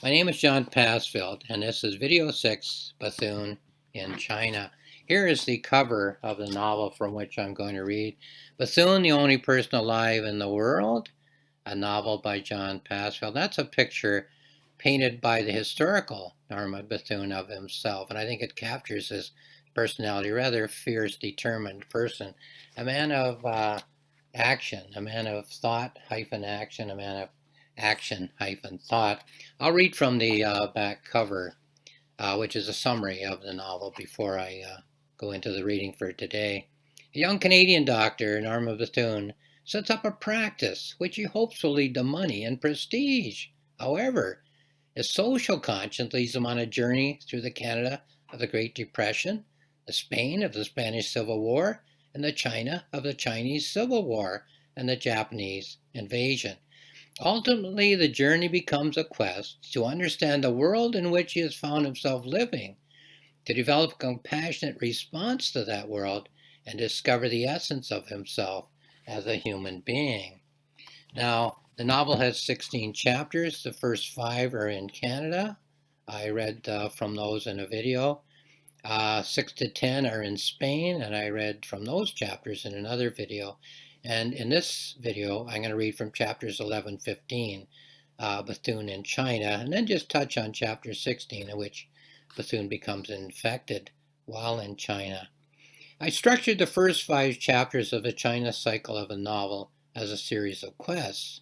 My name is John Passfield, and this is Video 6, Bethune in China. Here is the cover of the novel from which I'm going to read. Bethune, the Only Person Alive in the World, a novel by John Passfield. That's a picture painted by the historical Norman Bethune of himself, and I think it captures his personality, rather fierce, determined person, a man of action, a man of thought-action, a man of action-thought. I'll read from the back cover, which is a summary of the novel before I go into the reading for today. A young Canadian doctor, Norman Bethune, sets up a practice which he hopes will lead to money and prestige. However, his social conscience leads him on a journey through the Canada of the Great Depression, the Spain of the Spanish Civil War, and the China of the Chinese Civil War and the Japanese invasion. Ultimately, the journey becomes a quest to understand the world in which he has found himself living, to develop a compassionate response to that world, and discover the essence of himself as a human being. Now, the novel has 16 chapters. The first 5 are in Canada. I read from those in a video. 6 to 10 are in Spain, and I read from those chapters in another video. And in this video, I'm going to read from chapters 11, 15, Bethune in China, and then just touch on chapter 16, in which Bethune becomes infected while in China. I structured the first 5 chapters of the China cycle of a novel as a series of quests.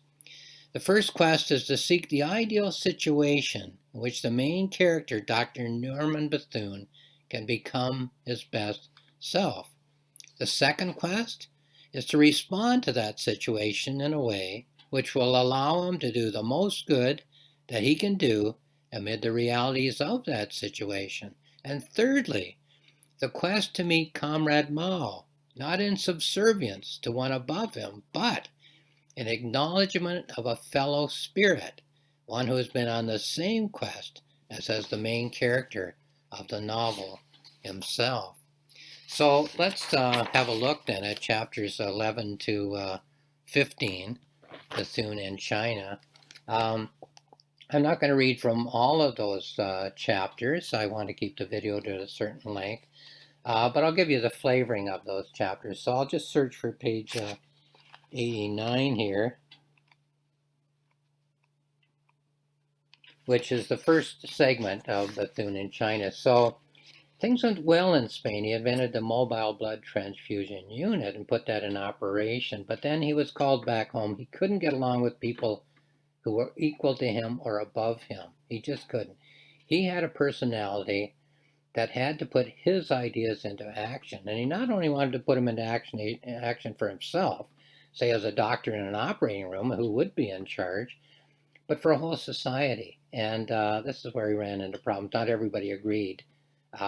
The first quest is to seek the ideal situation in which the main character, Dr. Norman Bethune, can become his best self. The second quest is to respond to that situation in a way which will allow him to do the most good that he can do amid the realities of that situation. And thirdly, the quest to meet Comrade Mao, not in subservience to one above him, but in acknowledgement of a fellow spirit, one who has been on the same quest as has the main character of the novel himself. So let's have a look then at chapters 11 to 15, Bethune in China. I'm not going to read from all of those chapters. I want to keep the video to a certain length. But I'll give you the flavoring of those chapters. So I'll just search for page 89 here, which is the first segment of Bethune in China. So things went well in Spain. He invented the mobile blood transfusion unit and put that in operation. But then he was called back home. He couldn't get along with people who were equal to him or above him. He just couldn't. He had a personality that had to put his ideas into action. And he not only wanted to put them into action for himself, say as a doctor in an operating room who would be in charge, but for a whole society. And this is where he ran into problems. Not everybody agreed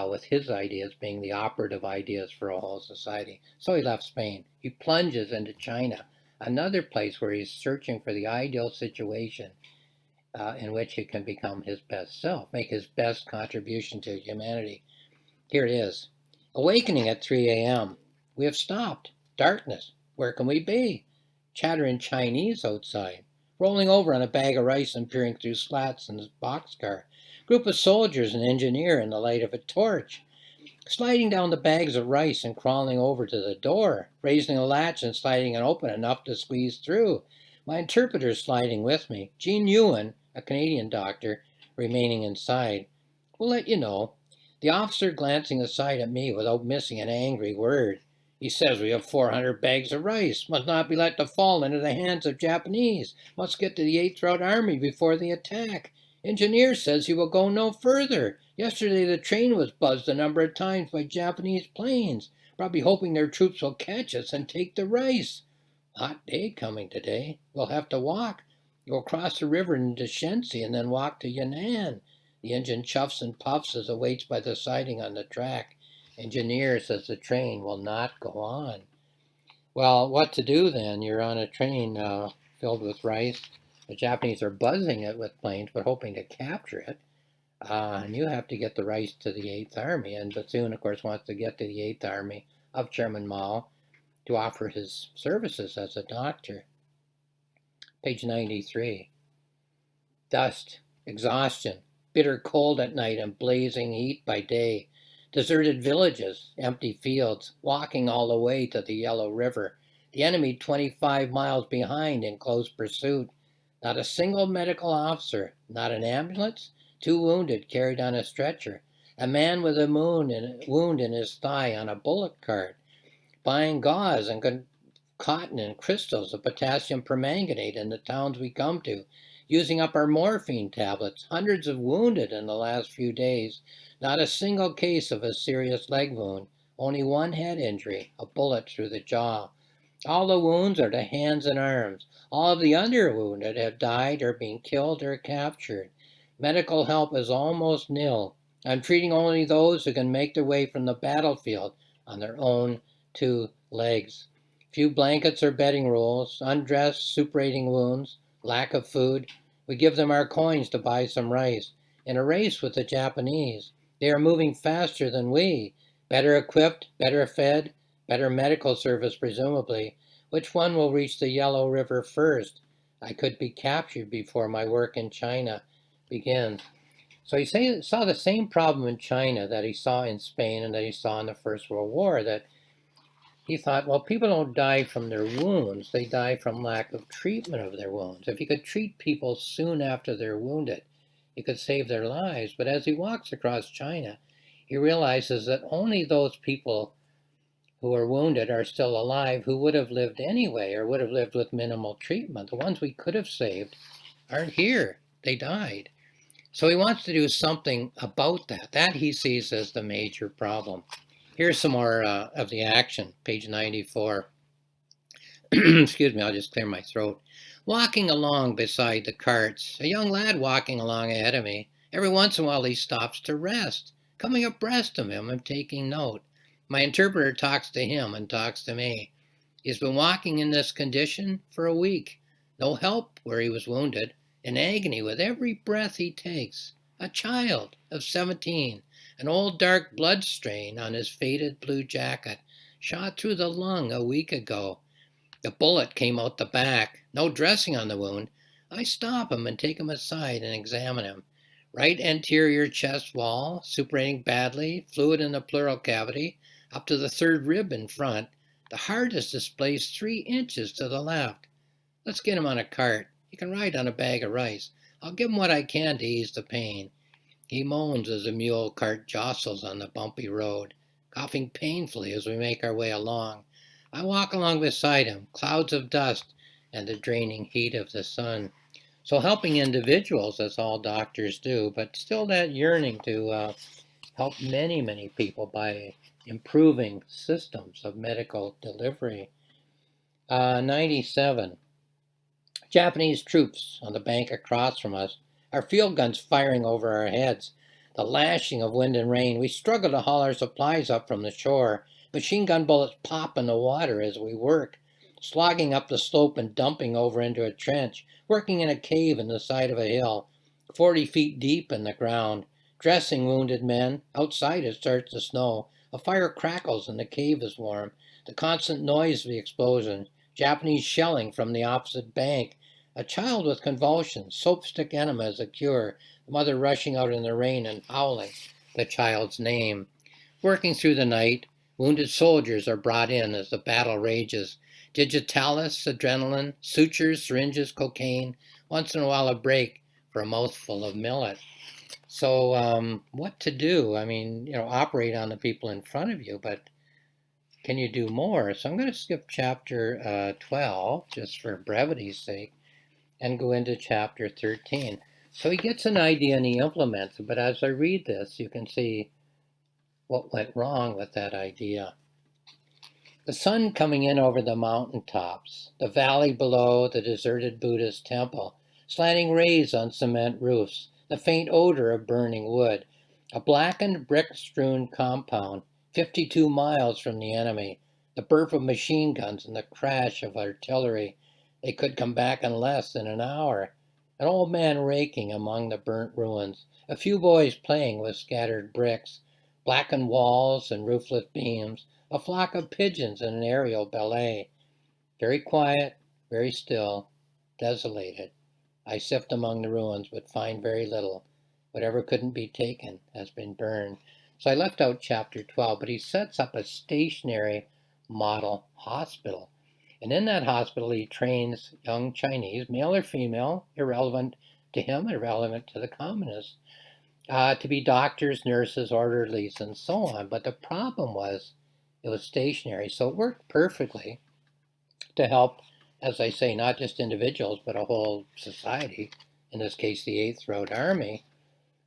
with his ideas being the operative ideas for a whole society. So he left Spain. He plunges into China, another place where he's searching for the ideal situation in which he can become his best self, make his best contribution to humanity. Here it is. Awakening at 3 a.m. We have stopped. Darkness. Where can we be? Chatter in Chinese outside. Rolling over on a bag of rice and peering through slats in his boxcar. Group of soldiers and engineer in the light of a torch. Sliding down the bags of rice and crawling over to the door. Raising a latch and sliding it open enough to squeeze through. My interpreter sliding with me. Jean Ewan, a Canadian doctor, remaining inside. We'll let you know. The officer glancing aside at me without missing an angry word. He says we have 400 bags of rice. Must not be let to fall into the hands of Japanese. Must get to the 8th Route Army before the attack. Engineer says he will go no further. Yesterday the train was buzzed a number of times by Japanese planes, probably hoping their troops will catch us and take the rice. Hot day coming today. We'll have to walk. Go across the river into Shensi and then walk to Yan'an. The engine chuffs and puffs as it waits by the siding on the track. Engineer says the train will not go on. Well, what to do then? You're on a train filled with rice. The Japanese are buzzing it with planes, but hoping to capture it. And you have to get the rice to the 8th Army. And Bethune, of course, wants to get to the 8th Army of Chairman Mao to offer his services as a doctor. Page 93. Dust. Exhaustion, bitter cold at night and blazing heat by day. Deserted villages, empty fields, walking all the way to the Yellow River. The enemy 25 miles behind in close pursuit. Not a single medical officer, not an ambulance, 2 wounded carried on a stretcher. A man with a wound in his thigh on a bullock cart. Buying gauze and cotton and crystals of potassium permanganate in the towns we come to, using up our morphine tablets, hundreds of wounded in the last few days, not a single case of a serious leg wound, only one head injury, a bullet through the jaw. All the wounds are to hands and arms. All of the under wounded have died or been killed or captured. Medical help is almost nil. I'm treating only those who can make their way from the battlefield on their own 2 legs. Few blankets or bedding rolls, undressed, suppurating wounds, lack of food. We give them our coins to buy some rice. In a race with the Japanese, they are moving faster than we, better equipped, better fed, better medical service presumably. Which one will reach the Yellow River first? I could be captured before my work in China begins. So he saw the same problem in China that he saw in Spain and that he saw in the First World War, that he thought, well, people don't die from their wounds, they die from lack of treatment of their wounds. If you could treat people soon after they're wounded, you could save their lives. But as he walks across China, he realizes that only those people who are wounded are still alive who would have lived anyway or would have lived with minimal treatment. The ones we could have saved aren't here. They died. So he wants to do something about that. That he sees as the major problem. Here's some more of the action, page 94. Excuse me, I'll just clear my throat. Walking along beside the carts, a young lad walking along ahead of me. Every once in a while he stops to rest. Coming abreast of him, I'm taking note. My interpreter talks to him and talks to me. He's been walking in this condition for a week. No help where he was wounded. In agony with every breath he takes. A child of 17, an old dark blood stain on his faded blue jacket, shot through the lung a week ago. The bullet came out the back. No dressing on the wound. I stop him and take him aside and examine him. Right anterior chest wall, suppurating badly, fluid in the pleural cavity, up to the 3rd rib in front. The heart is displaced 3 inches to the left. Let's get him on a cart. He can ride on a bag of rice. I'll give him what I can to ease the pain. He moans as the mule cart jostles on the bumpy road, coughing painfully as we make our way along. I walk along beside him, clouds of dust and the draining heat of the sun. So helping individuals, as all doctors do, but still that yearning to help many, many people by improving systems of medical delivery. 97. Japanese troops on the bank across from us, our field guns firing over our heads, the lashing of wind and rain. We struggle to haul our supplies up from the shore. Machine gun bullets pop in the water as we work, slogging up the slope and dumping over into a trench, working in a cave in the side of a hill, 40 feet deep in the ground, dressing wounded men. Outside it starts to snow. A fire crackles and the cave is warm. The constant noise of the explosion, Japanese shelling from the opposite bank. A child with convulsions, soapstick enema as a cure, the mother rushing out in the rain and howling the child's name. Working through the night, wounded soldiers are brought in as the battle rages. Digitalis, adrenaline, sutures, syringes, cocaine, once in a while a break for a mouthful of millet. So what to do? I mean, operate on the people in front of you, but can you do more? So I'm going to skip chapter 12, just for brevity's sake, and go into chapter 13. So he gets an idea and he implements it, but as I read this, you can see what went wrong with that idea. The sun coming in over the mountain tops, the valley below the deserted Buddhist temple, slanting rays on cement roofs, the faint odor of burning wood, a blackened brick-strewn compound, 52 miles from the enemy, the burp of machine guns and the crash of artillery. They could come back in less than an hour. An old man raking among the burnt ruins, a few boys playing with scattered bricks, blackened walls and roofless beams, a flock of pigeons in an aerial ballet. Very quiet, very still, desolated. I sift among the ruins, but find very little. Whatever couldn't be taken has been burned. So I left out chapter 12, but he sets up a stationary model hospital. And in that hospital, he trains young Chinese, male or female, irrelevant to him, irrelevant to the communists, to be doctors, nurses, orderlies, and so on. But the problem was it was stationary, so it worked perfectly to help, as I say, not just individuals, but a whole society, in this case, the 8th Road Army.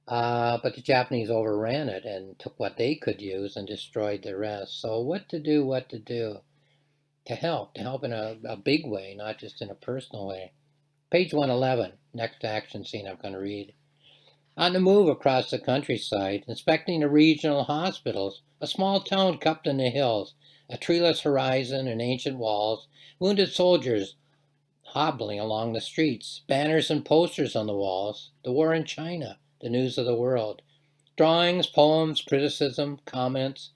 But the Japanese overran it and took what they could use and destroyed the rest. So what to do to help in a big way, not just in a personal way. Page 111, next action scene I'm going to read. On the move across the countryside, inspecting the regional hospitals, a small town cupped in the hills, a treeless horizon and ancient walls, wounded soldiers hobbling along the streets, banners and posters on the walls, the war in China, the news of the world, drawings, poems, criticism, comments,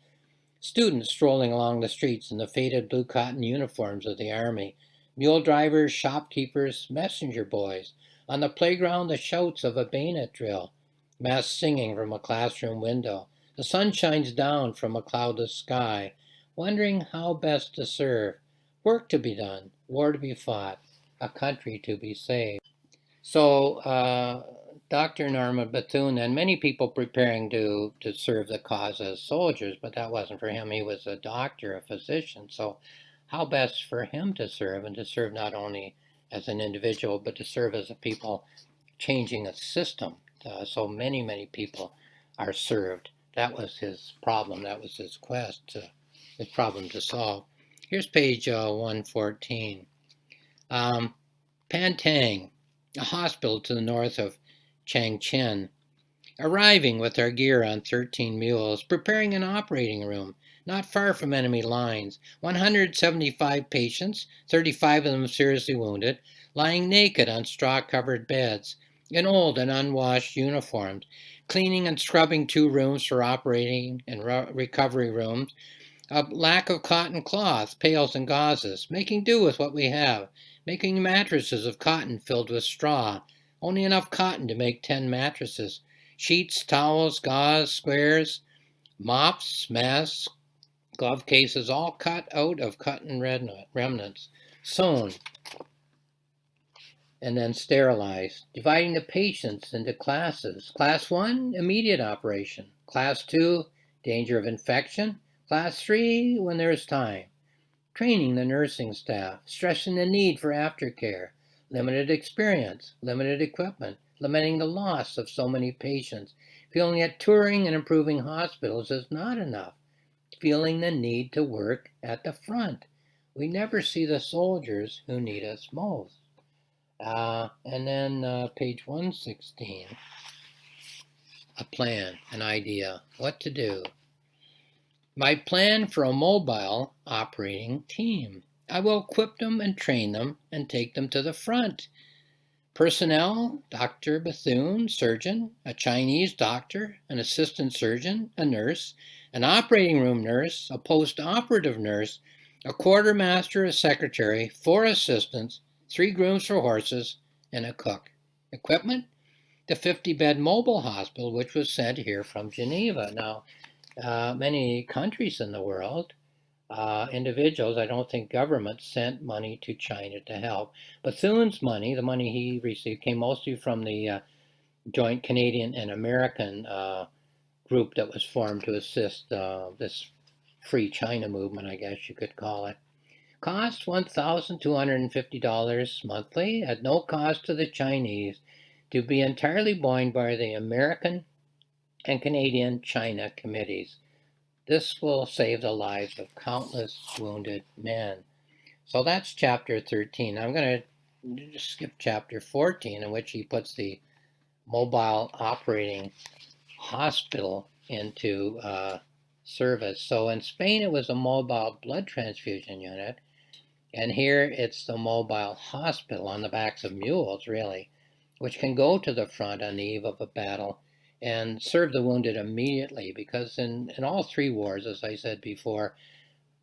students strolling along the streets in the faded blue cotton uniforms of the army, mule drivers, shopkeepers, messenger boys, on the playground the shouts of a bayonet drill, mass singing from a classroom window. The sun shines down from a cloudless sky, wondering how best to serve, work to be done, war to be fought, a country to be saved. So Dr. Norman Bethune and many people preparing to serve the cause as soldiers, but that wasn't for him. He was a doctor, a physician. So how best for him to serve, and to serve not only as an individual, but to serve as a people changing a system. So many people are served. That was his problem. That was his quest, his problem to solve. Here's page 114. Pantang, a hospital to the north of Changchun. Arriving with our gear on 13 mules, preparing an operating room, not far from enemy lines. 175 patients, 35 of them seriously wounded, lying naked on straw-covered beds, in old and unwashed uniforms, cleaning and scrubbing 2 rooms for operating and recovery rooms, a lack of cotton cloth, pails, and gauzes, making do with what we have, making mattresses of cotton filled with straw, only enough cotton to make 10 mattresses, sheets, towels, gauze, squares, mops, masks, glove cases, all cut out of cotton remnants, sewn, and then sterilized, dividing the patients into classes. Class 1, immediate operation. Class 2, danger of infection. Class 3, when there is time. Training the nursing staff, stressing the need for aftercare, limited experience, limited equipment, lamenting the loss of so many patients, feeling that touring and improving hospitals is not enough, feeling the need to work at the front. We never see the soldiers who need us most. And then page 116, a plan, an idea, what to do. My plan for a mobile operating team. I will equip them and train them and take them to the front. Personnel, Dr. Bethune, surgeon, a Chinese doctor, an assistant surgeon, a nurse, an operating room nurse, a post-operative nurse, a quartermaster, a secretary, 4 assistants, 3 grooms for horses, and a cook. Equipment, the 50-bed mobile hospital, which was sent here from Geneva. Now, many countries in the world, individuals, I don't think governments, sent money to China to help. Bethune's money, the money he received, came mostly from the joint Canadian and American group that was formed to assist this free China movement, I guess you could call it. Cost $1,250 monthly at no cost to the Chinese, to be entirely borne by the American and Canadian China committees. This will save the lives of countless wounded men. So that's chapter 13. I'm going to just skip chapter 14, in which he puts the mobile operating hospital into service. So in Spain, it was a mobile blood transfusion unit. And here it's the mobile hospital on the backs of mules, really, which can go to the front on the eve of a battle and serve the wounded immediately. Because in all 3 wars, as I said before,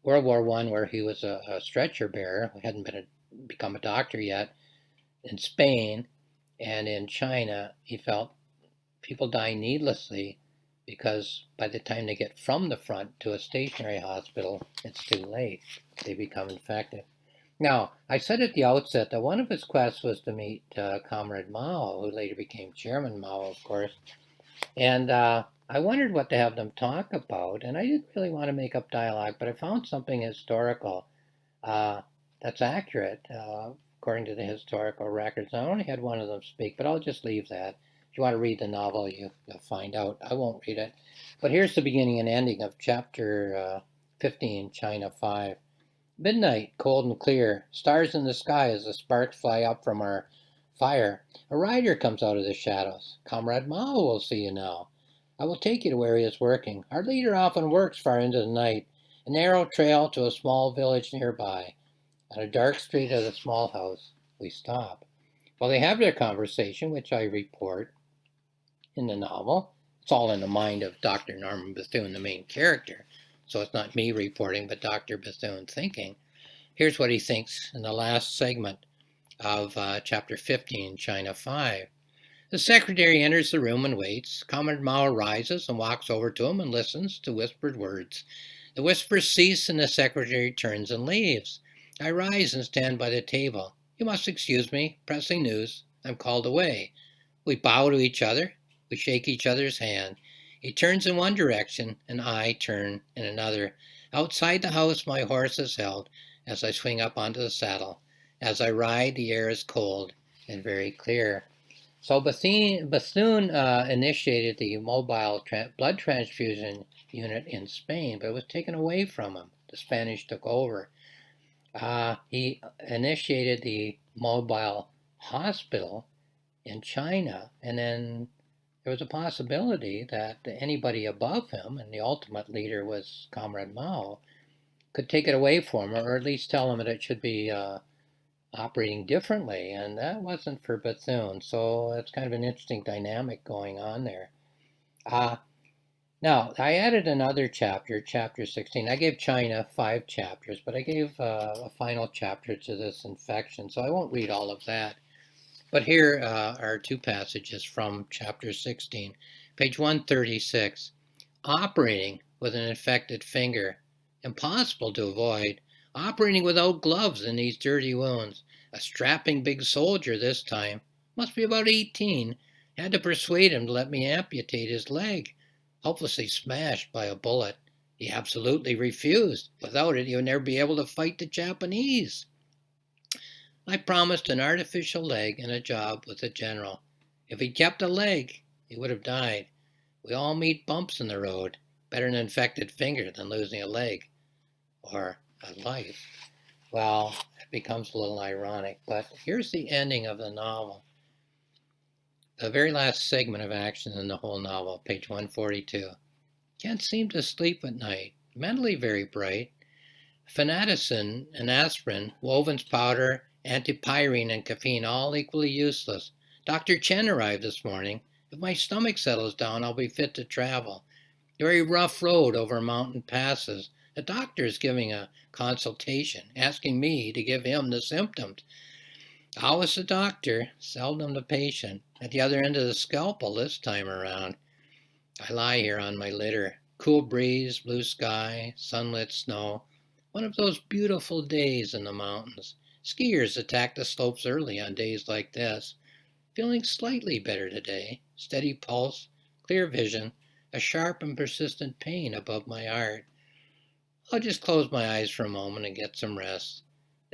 World War I, where he was a stretcher bearer, hadn't become a doctor yet, in Spain, And in China, he felt people die needlessly because by the time they get from the front to a stationary hospital, it's too late. They become infected. Now, I said at the outset that one of his quests was to meet Comrade Mao, who later became Chairman Mao, of course. And I wondered what to have them talk about, and I didn't really want to make up dialogue, but I found something historical uh, that's accurate according to the historical records. I only had one of them speak, but I'll just leave that. If you want to read the novel, you'll find out. I won't read it. But here's the beginning and ending of chapter 15, China 5. Midnight, cold and clear, stars in the sky as the sparks fly up from our fire. A rider comes out of the shadows. Comrade Mao will see you now. I will take you to where he is working. Our leader often works far into the night. A narrow trail to a small village nearby. On a dark street at a small house, we stop. While they have their conversation, which I report in the novel, it's all in the mind of Dr. Norman Bethune, the main character. So it's not me reporting, but Dr. Bethune thinking. Here's what he thinks in the last segment of chapter 15, China 5. The secretary enters the room and waits. Comrade Mao rises and walks over to him and listens to whispered words. The whispers cease and the secretary turns and leaves. I rise and stand by the table. You must excuse me. Pressing news. I'm called away. We bow to each other. We shake each other's hand. He turns in one direction and I turn in another. Outside the house my horse is held as I swing up onto the saddle. As I ride, the air is cold and very clear. So Bethune initiated the mobile blood transfusion unit in Spain, but it was taken away from him. The Spanish took over. He initiated the mobile hospital in China, and then there was a possibility that anybody above him, and the ultimate leader was Comrade Mao, could take it away from him, or at least tell him that it should be operating differently, and that wasn't for Bethune. So it's kind of an interesting dynamic going on there. Now, I added another chapter, chapter 16. I gave China 5 chapters, but I gave a final chapter to this infection, so I won't read all of that. But here are 2 passages from chapter 16, page 136. Operating with an infected finger. Impossible to avoid. Operating without gloves in these dirty wounds. A strapping big soldier this time. Must be about 18. Had to persuade him to let me amputate his leg. Hopelessly smashed by a bullet. He absolutely refused. Without it, he would never be able to fight the Japanese. I promised an artificial leg and a job with the general. If he'd kept a leg, he would have died. We all meet bumps in the road. Better an infected finger than losing a leg or a life. Well, it becomes a little ironic, but here's the ending of the novel. The very last segment of action in the whole novel, page 142. Can't seem to sleep at night. Mentally very bright. Phenaticin and aspirin, Woven's powder, antipyrine and caffeine all equally useless. Dr. Chen arrived this morning. If my stomach settles down, I'll be fit to travel. A very rough road over mountain passes. The doctor is giving a consultation, asking me to give him the symptoms. Always the doctor, seldom the patient. At the other end of the scalpel this time around. I lie here on my litter. Cool breeze, blue sky, sunlit snow. One of those beautiful days in the mountains. Skiers attack the slopes early on days like this. Feeling slightly better today. Steady pulse, clear vision, a sharp and persistent pain above my heart. I'll just close my eyes for a moment and get some rest.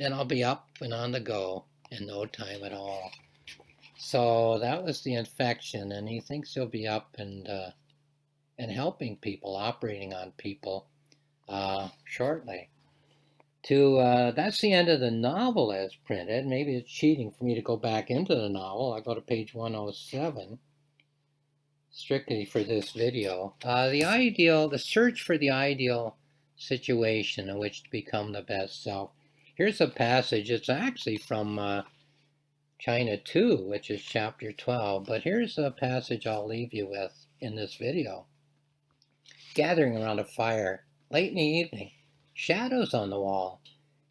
Then I'll be up and on the go in no time at all. So that was the infection, and he thinks he'll be up and helping people, operating on people shortly. That's the end of the novel as printed. Maybe it's cheating for me to go back into the novel. I'll go to page 107, strictly for this video. The search for the ideal situation in which to become the best self. Here's a passage. It's actually from China 2, which is chapter 12. But here's a passage I'll leave you with in this video. Gathering around a fire, late in the evening. Shadows on the wall,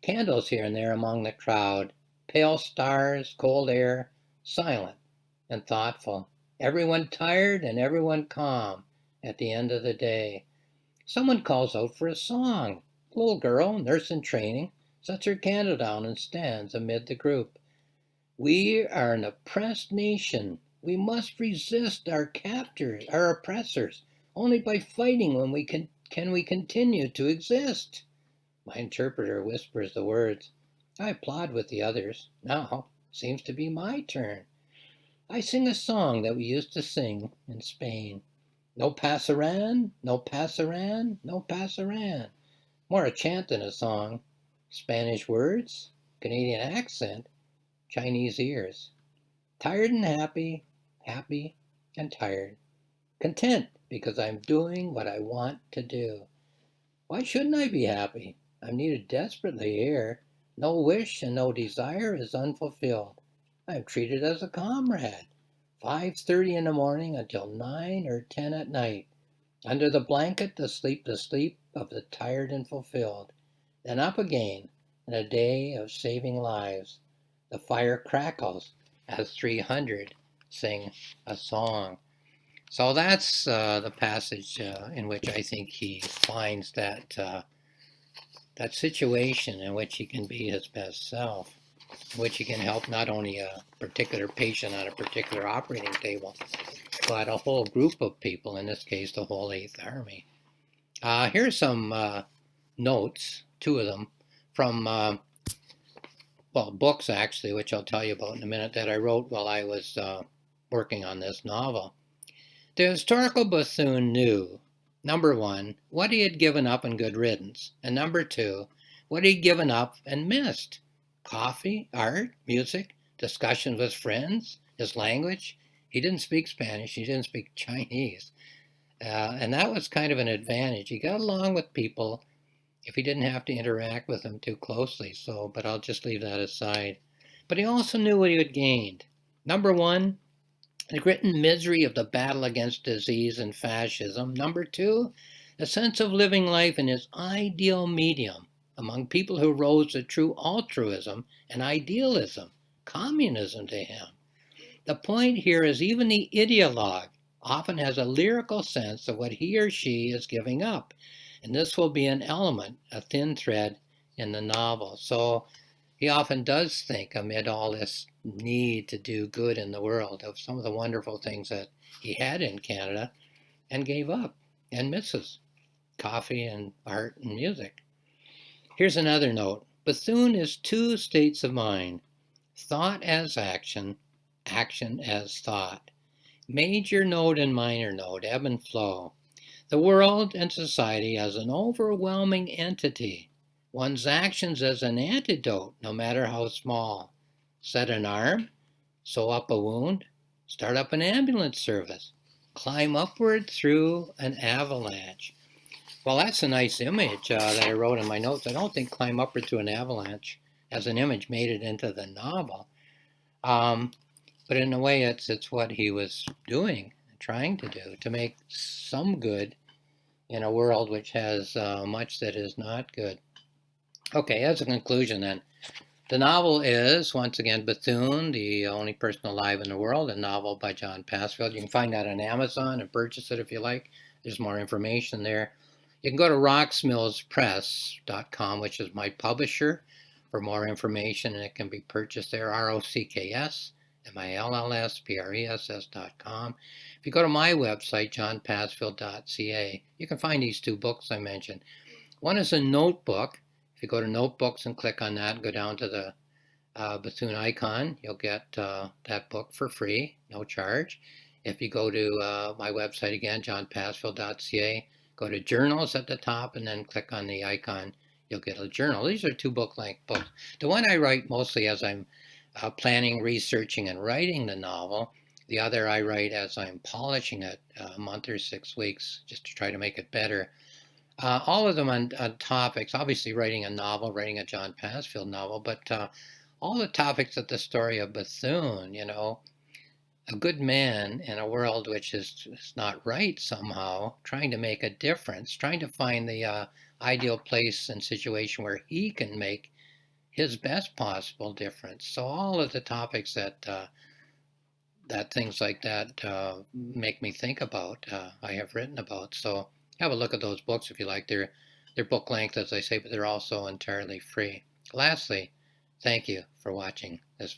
candles here and there among the crowd, pale stars, cold air, silent, and thoughtful. Everyone tired and everyone calm at the end of the day. Someone calls out for a song. A little girl, nurse in training, sets her candle down and stands amid the group. We are an oppressed nation. We must resist our captors, our oppressors. Only by fighting when we can we continue to exist. My interpreter whispers the words. I applaud with the others. Now seems to be my turn. I sing a song that we used to sing in Spain. No pasaran, no pasaran, no pasaran. More a chant than a song. Spanish words, Canadian accent, Chinese ears. Tired and happy, happy and tired. Content because I'm doing what I want to do. Why shouldn't I be happy? I'm needed desperately here. No wish and no desire is unfulfilled. I'm treated as a comrade. 5:30 in the morning until 9 or 10 at night. Under the blanket, the sleep of the tired and fulfilled. Then up again in a day of saving lives. The fire crackles as 300 sing a song. So that's the passage in which I think he finds that that situation in which he can be his best self, in which he can help not only a particular patient on a particular operating table, but a whole group of people, in this case, the whole Eighth Army. Here's some notes, two of them, from, books actually, which I'll tell you about in a minute, that I wrote while I was working on this novel. The historical Bethune knew, number one, what he had given up in Good Riddance, and number two, what he'd given up and missed. Coffee, art, music, discussions with friends, his language. He didn't speak Spanish, he didn't speak Chinese. And that was kind of an advantage. He got along with people if he didn't have to interact with them too closely. So, but I'll just leave that aside. But he also knew what he had gained. Number one, the grit and misery of the battle against disease and fascism. Number two, a sense of living life in his ideal medium among people who rose to true altruism and idealism, communism to him. The point here is even the ideologue often has a lyrical sense of what he or she is giving up. And this will be an element, a thin thread in the novel. So he often does think, amid all this need to do good in the world, of some of the wonderful things that he had in Canada and gave up and misses. Coffee and art and music. Here's another note. Bethune is two states of mind. Thought as action, action as thought. Major note and minor note, ebb and flow. The world and society as an overwhelming entity. One's actions as an antidote, no matter how small. Set an arm, sew up a wound, start up an ambulance service, climb upward through an avalanche. Well, that's a nice image that I wrote in my notes. I don't think climb upward through an avalanche as an image made it into the novel. But in a way, it's what he was doing, trying to do, to make some good in a world which has much that is not good. Okay, as a conclusion then, the novel is, once again, Bethune, the only person alive in the world, a novel by John Passfield. You can find that on Amazon and purchase it if you like. There's more information there. You can go to rocksmillspress.com, which is my publisher, for more information, and it can be purchased there, ROCKSMILLSPRESS.com. If you go to my website, johnpassfield.ca, you can find these two books I mentioned. One is a notebook. If you go to notebooks and click on that and go down to the Bethune icon, you'll get that book for free, no charge. If you go to my website again, johnpassfield.ca, go to journals at the top and then click on the icon, you'll get a journal. These are two book-length books. The one I write mostly as I'm planning, researching, and writing the novel. The other I write as I'm polishing it a month or 6 weeks just to try to make it better. All of them on topics, obviously writing a novel, writing a John Passfield novel, but all the topics of the story of Bethune, you know, a good man in a world which is not right somehow, trying to make a difference, trying to find the ideal place and situation where he can make his best possible difference. So all of the topics that that things like that make me think about, I have written about. So have a look at those books if you like. They're book length, as I say, but they're also entirely free. Lastly, thank you for watching this